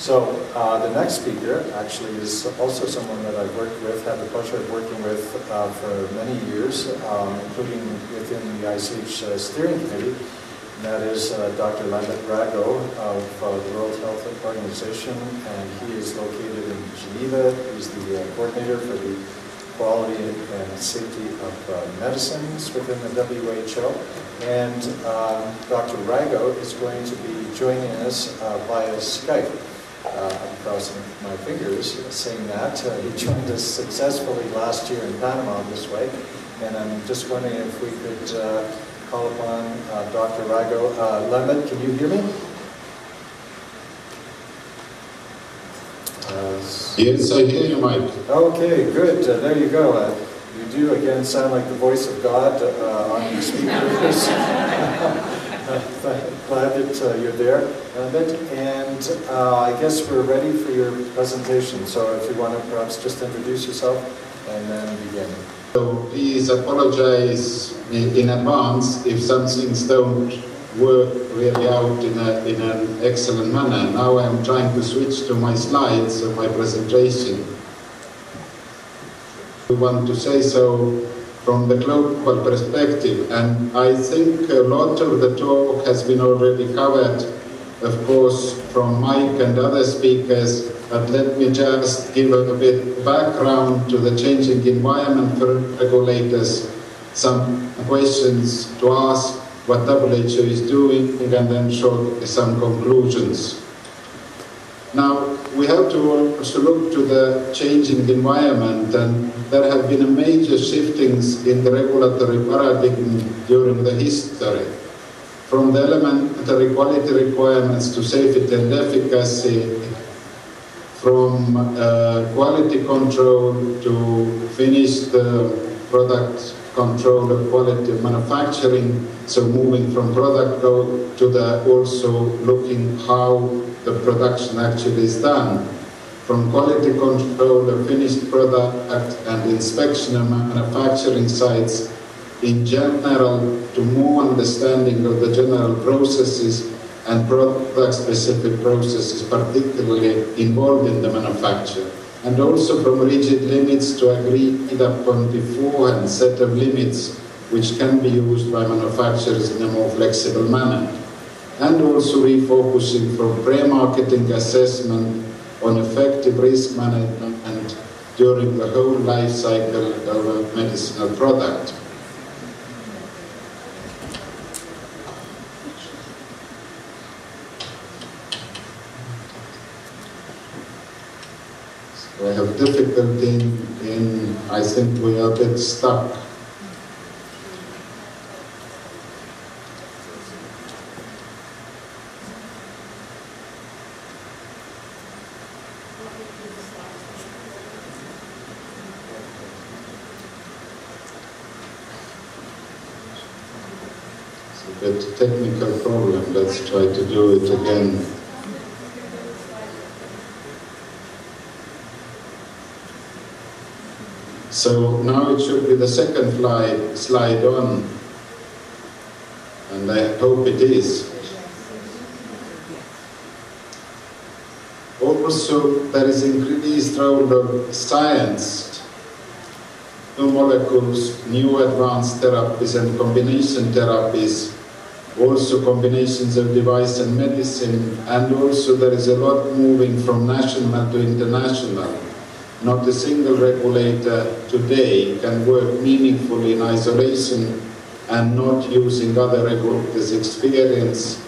So the next speaker actually is also someone that I've worked with, had the pleasure of working with for many years, including within the ICH steering committee. And that is Dr. Lambert Rago of the World Health Organization, and he is located in Geneva. He's the coordinator for the quality and safety of medicines within the WHO. And Dr. Rago is going to be joining us via Skype. I'm crossing my fingers saying that. He joined us successfully last year in Panama this way. And I'm just wondering if we could call upon Dr. Rago. Lambert, can you hear me? Yes, I hear you, Mike. Okay, good. There you go. You do again sound like the voice of God on your speakers. Glad that you're there, Lambert. And I guess we're ready for your presentation. So if you want to perhaps just introduce yourself and then begin. So please apologize in advance if some things don't work really out in an excellent manner. Now I'm trying to switch to my slides of my presentation. We want to say so from the global perspective, and I think a lot of the talk has been already covered, of course, from Mike and other speakers, but let me just give a bit background to the changing environment for regulators, some questions to ask, what WHO is doing, and then show some conclusions. Now, we have to also look to the changing environment, and there have been a major shiftings in the regulatory paradigm during the history. From the elementary quality requirements to safety and efficacy, from quality control to finished product control of quality of manufacturing, so moving from product to the also looking how the production actually is done. From quality control of finished product and inspection of manufacturing sites in general to more understanding of the general processes and product-specific processes particularly involved in the manufacture. And also from rigid limits to agreed upon beforehand set of limits which can be used by manufacturers in a more flexible manner. And also refocusing from pre-marketing assessment on effective risk management during the whole life cycle of a medicinal product. I have difficulty in, I think we are a bit stuck. It's a bit technical problem, let's try to do it again. So now it should be the second slide on, and I hope it is. Also, there is increased role of science, new molecules, new advanced therapies and combination therapies, also combinations of device and medicine, and also there is a lot moving from national to international. Not a single regulator today can work meaningfully in isolation and not using other regulators' experience,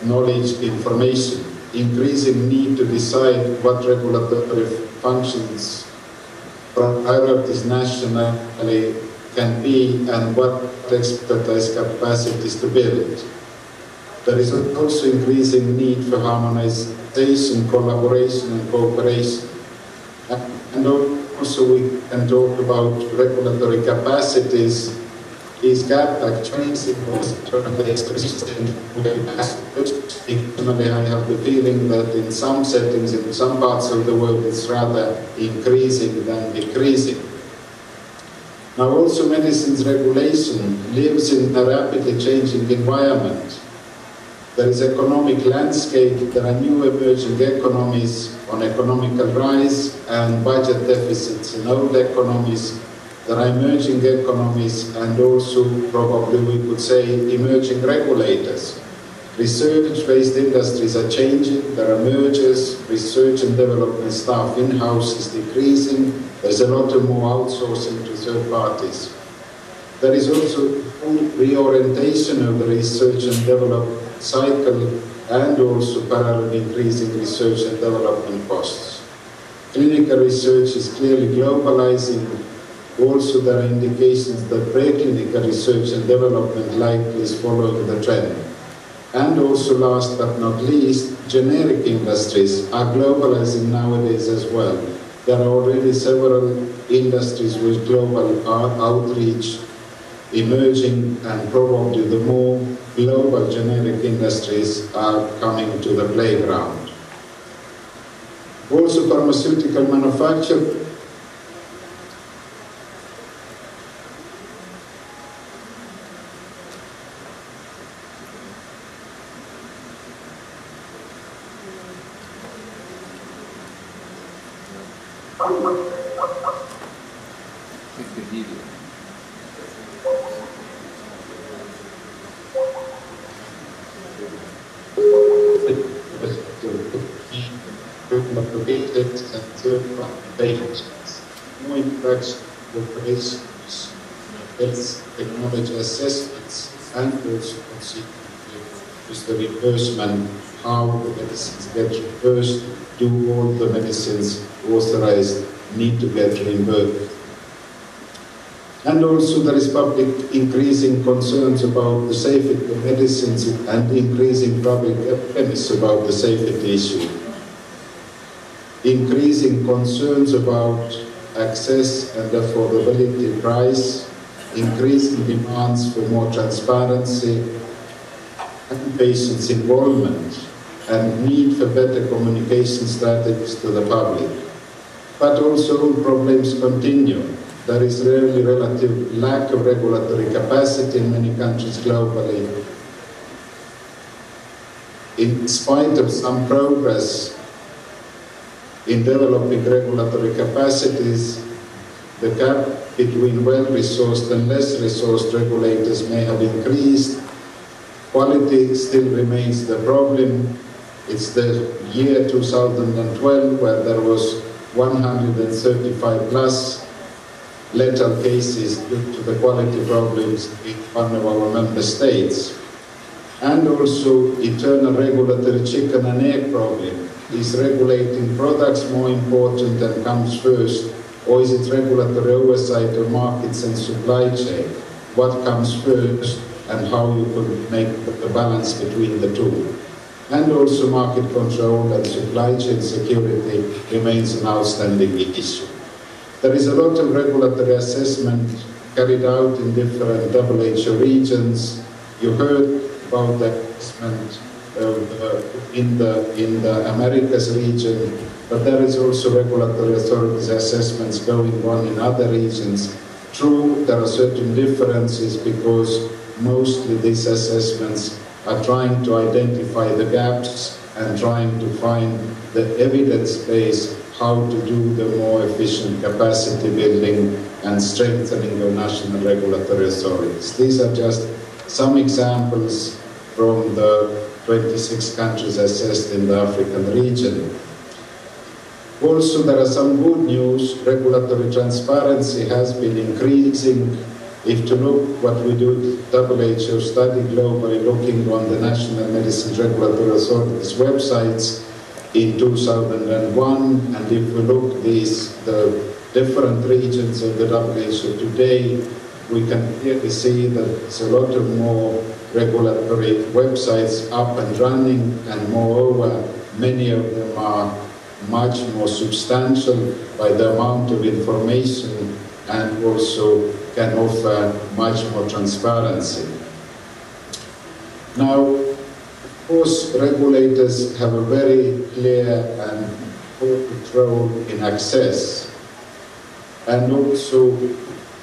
knowledge, information. Increasing need to decide what regulatory functions, priorities nationally can be and what expertise capacities to build. There is also increasing need for harmonization, collaboration and cooperation. And also we can talk about regulatory capacities. Is APEC changing the existing Personally, I have the feeling that in some settings, in some parts of the world, it's rather increasing than decreasing. Now also medicines regulation lives in a rapidly changing environment. There is economic landscape, there are new emerging economies on economical rise and budget deficits in old economies. There are emerging economies and also probably we could say emerging regulators. Research-based industries are changing, there are mergers, research and development staff in-house is decreasing, there's a lot more outsourcing to third parties. There is also full reorientation of the research and development cycle and also parallel increasing research and development costs. Clinical research is clearly globalizing. Also there are indications that preclinical research and development likely is following the trend. And also last but not least, generic industries are globalizing nowadays as well. There are already several industries with global outreach emerging, and probably the more global generic industries are coming to the playground. Also pharmaceutical manufacture more interaction, operations, health technology assessments, and also consequently with the reimbursement, how the medicines get reimbursed, do all the medicines authorized need to get reimbursed. And also there is public increasing concerns about the safety of medicines and increasing public awareness about the safety issue. Increasing concerns about access and affordability price, increasing demands for more transparency and patients' involvement, and need for better communication strategies to the public. But also problems continue. There is really relative lack of regulatory capacity in many countries globally. In spite of some progress in developing regulatory capacities, the gap between well-resourced and less-resourced regulators may have increased. Quality still remains the problem. It's the year 2012 where there was 135 plus lethal cases due to the quality problems in one of our member states. And also eternal regulatory chicken and egg problem. Is regulating products more important and comes first, or is it regulatory oversight of markets and supply chain? What comes first and how you could make the balance between the two? And also market control and supply chain security remains an outstanding issue. There is a lot of regulatory assessment carried out in different WHO regions. You heard about the assessment in the Americas region, but there is also regulatory authorities assessments going on in other regions. True, there are certain differences because mostly these assessments are trying to identify the gaps and trying to find the evidence base how to do the more efficient capacity building and strengthening of national regulatory authorities. These are just some examples from the 26 countries assessed in the African region. Also, there are some good news. Regulatory transparency has been increasing. If to look what we do, WHO study globally looking on the National Medicines Regulatory Authorities websites in 2001, and if we look the different regions of the WHO today, we can clearly see that there's a lot of more regulatory websites up and running, and moreover, many of them are much more substantial by the amount of information and also can offer much more transparency. Now, of course, regulators have a very clear and important role in access, and also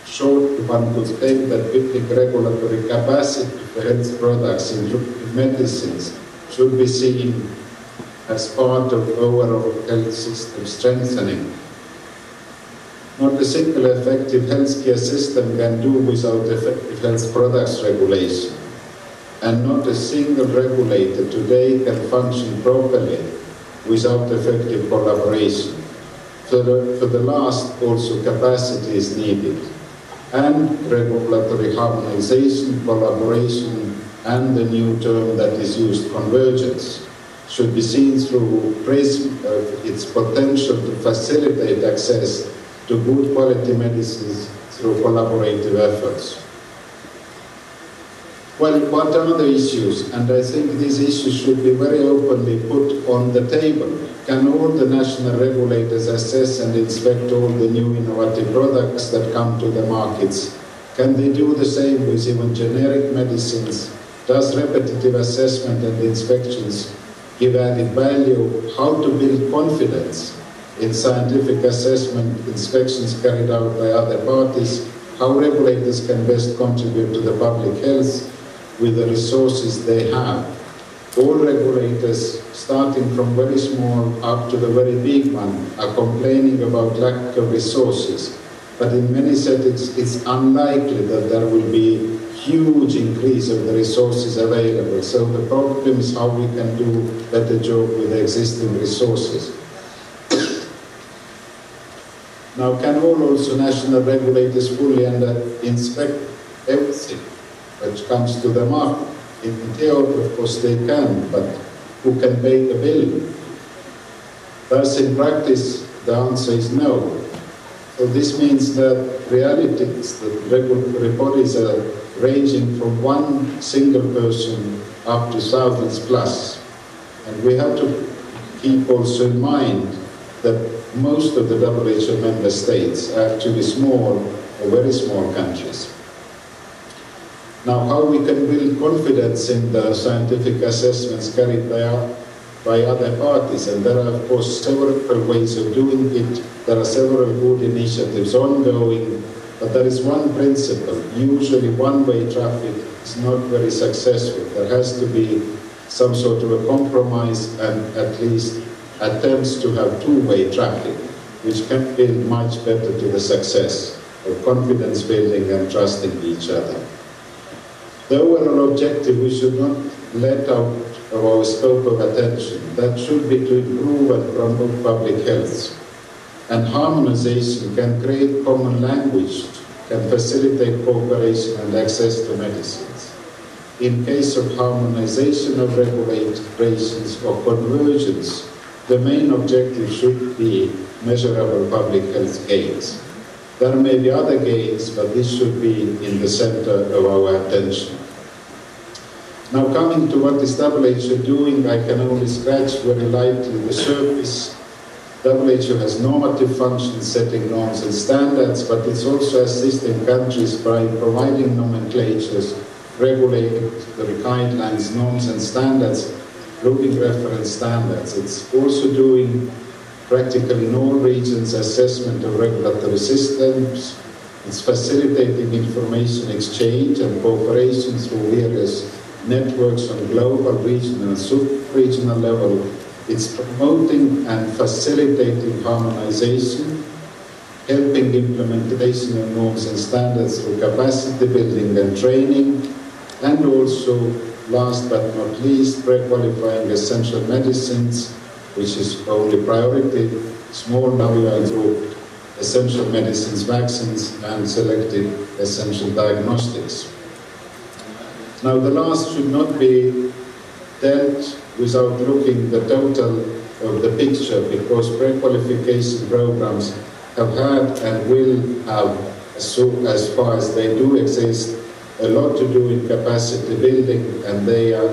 short one could say that building regulatory capacity for health products, including medicines, should be seen as part of overall health system strengthening. Not a single effective healthcare system can do without effective health products regulation. And not a single regulator today can function properly without effective collaboration. For the last, also capacity is needed. And regulatory harmonization, collaboration, and the new term that is used, convergence, should be seen through prism of its potential to facilitate access to good quality medicines through collaborative efforts. Well, what are the issues? And I think these issues should be very openly put on the table. Can all the national regulators assess and inspect all the new innovative products that come to the markets? Can they do the same with even generic medicines? Does repetitive assessment and inspections give added value? How to build confidence in scientific assessment, inspections carried out by other parties? How regulators can best contribute to the public health with the resources they have. All regulators, starting from very small up to the very big one, are complaining about lack of resources. But in many settings, it's unlikely that there will be huge increase of the resources available. So the problem is how we can do a better job with the existing resources. Now, can all also national regulators fully inspect everything which comes to the market? In theory, of course, they can, but who can pay the bill? Thus, in practice, the answer is no. So this means that reality is that regulatory bodies are ranging from one single person up to thousands plus. And we have to keep also in mind that most of the WHO member states are actually small or very small countries. Now, how we can build confidence in the scientific assessments carried by other parties, and there are, of course, several ways of doing it. There are several good initiatives ongoing, but there is one principle. Usually one-way traffic is not very successful. There has to be some sort of a compromise and at least attempts to have two-way traffic, which can build much better to the success of confidence building and trusting each other. The overall objective we should not let out of our scope of attention. That should be to improve and promote public health. And harmonization can create common language, can facilitate cooperation and access to medicines. In case of harmonization of regulations or convergence, the main objective should be measurable public health gains. There may be other gains, but this should be in the center of our attention. Now, coming to what is WHO doing, I can only scratch very lightly the surface. WHO has normative functions, setting norms and standards, but it's also assisting countries by providing nomenclatures, regulating the guidelines, norms and standards, including reference standards. It's also doing practically in all regions assessment of regulatory systems. It's facilitating information exchange and cooperation through various networks on global, regional and sub-regional level. It's promoting and facilitating harmonization, helping implementation of norms and standards through capacity building and training, and also, last but not least, pre-qualifying essential medicines, which is only priority, small number through essential medicines, vaccines, and selected essential diagnostics. Now, the last should not be dealt without looking the total of the picture, because pre-qualification programs have had and will have, as far as they do exist, a lot to do in capacity building, and they are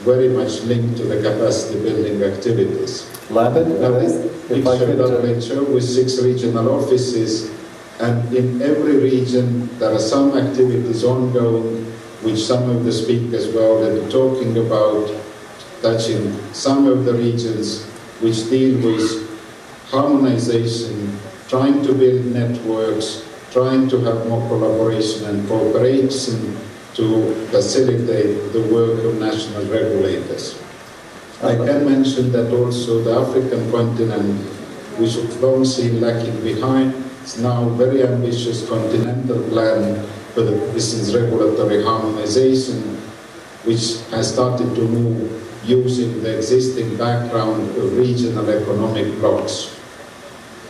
very much linked to the capacity building activities. Lambert, now, this picture WHO with 6 regional offices, and in every region there are some activities ongoing, which some of the speakers were already talking about, touching some of the regions which deal with harmonization, trying to build networks, trying to have more collaboration and cooperation to facilitate the work of national regulators. I can mention that also the African continent, which was long seen lagging behind, is now a very ambitious continental plan for the business regulatory harmonization, which has started to move using the existing background of regional economic blocks.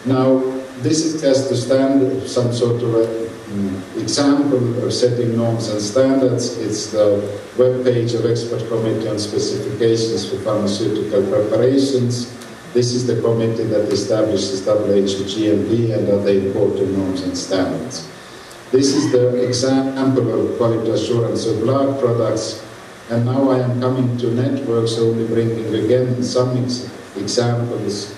Now, this is just to stand some sort of example of setting norms and standards. It's the webpage of Expert Committee on Specifications for Pharmaceutical Preparations. This is the committee that establishes WHO GMP and other important norms and standards. This is the example of quality assurance of blood products. And now I am coming to networks, only bringing again some examples.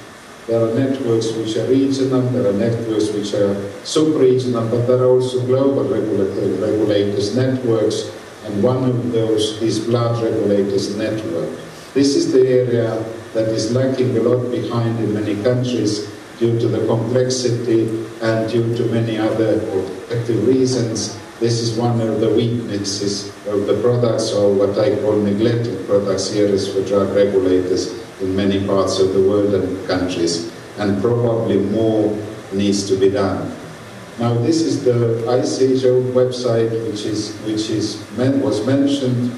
There are networks which are regional, there are networks which are sub-regional, but there are also global regulators networks, and one of those is blood regulators network. This is the area that is lagging a lot behind in many countries due to the complexity and due to many other objective reasons. This is one of the weaknesses of the products, or what I call neglected products areas for drug regulators in many parts of the world and countries, and probably more needs to be done. Now, this is the ICHO website, which was mentioned,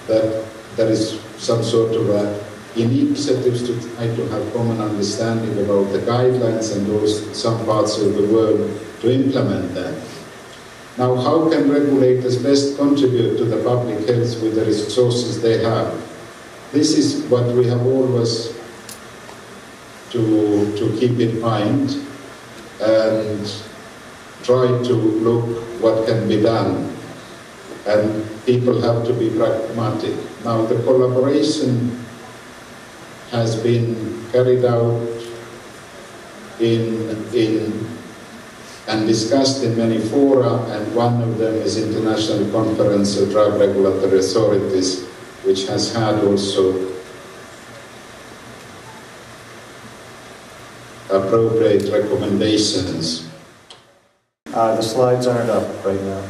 that there is some sort of initiatives to try to have common understanding about the guidelines and some parts of the world to implement them. Now, how can regulators best contribute to the public health with the resources they have? This is what we have always to keep in mind and try to look what can be done. And people have to be pragmatic. Now, the collaboration has been carried out and discussed in many fora, and one of them is International Conference of Drug Regulatory Authorities, which has had also appropriate recommendations. The slides aren't up right now.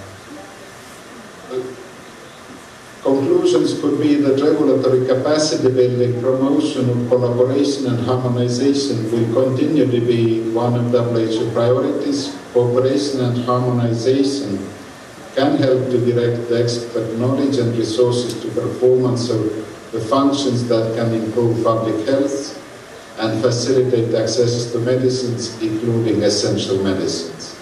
Conclusions could be that regulatory capacity building, promotion of collaboration and harmonization will continue to be one of WHO priorities. Cooperation and harmonization can help to direct the expert knowledge and resources to performance of the functions that can improve public health and facilitate access to medicines, including essential medicines.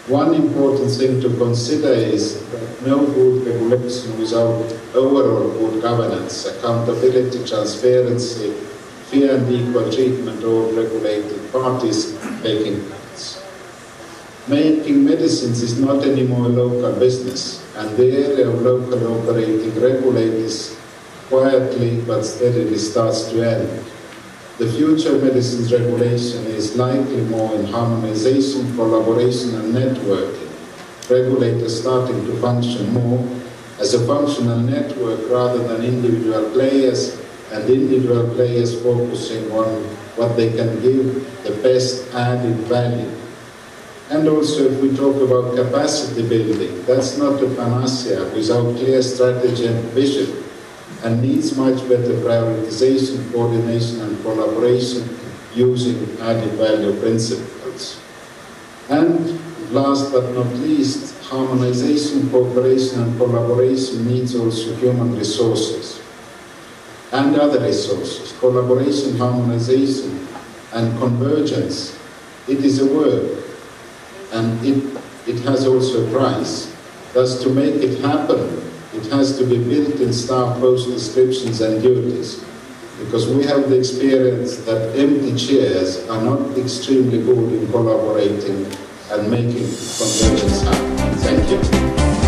One important thing to consider is that no good regulation without overall good governance, accountability, transparency, fair and equal treatment of all regulated parties taking place. Making medicines is not anymore a local business, and the area of local operating regulators quietly but steadily starts to end. The future medicines regulation is likely more in harmonization, collaboration and networking. Regulators starting to function more as a functional network rather than individual players, and individual players focusing on what they can give the best added value. And also, if we talk about capacity building, that's not a panacea without clear strategy and vision, and needs much better prioritization, coordination and collaboration using added value principles. And last but not least, harmonization, cooperation and collaboration needs also human resources and other resources. Collaboration, harmonization and convergence, it is a work, and it has also a price. Thus, to make it happen, it has to be built in staff post descriptions and duties, because we have the experience that empty chairs are not extremely good in collaborating and making convergence happen. Thank you.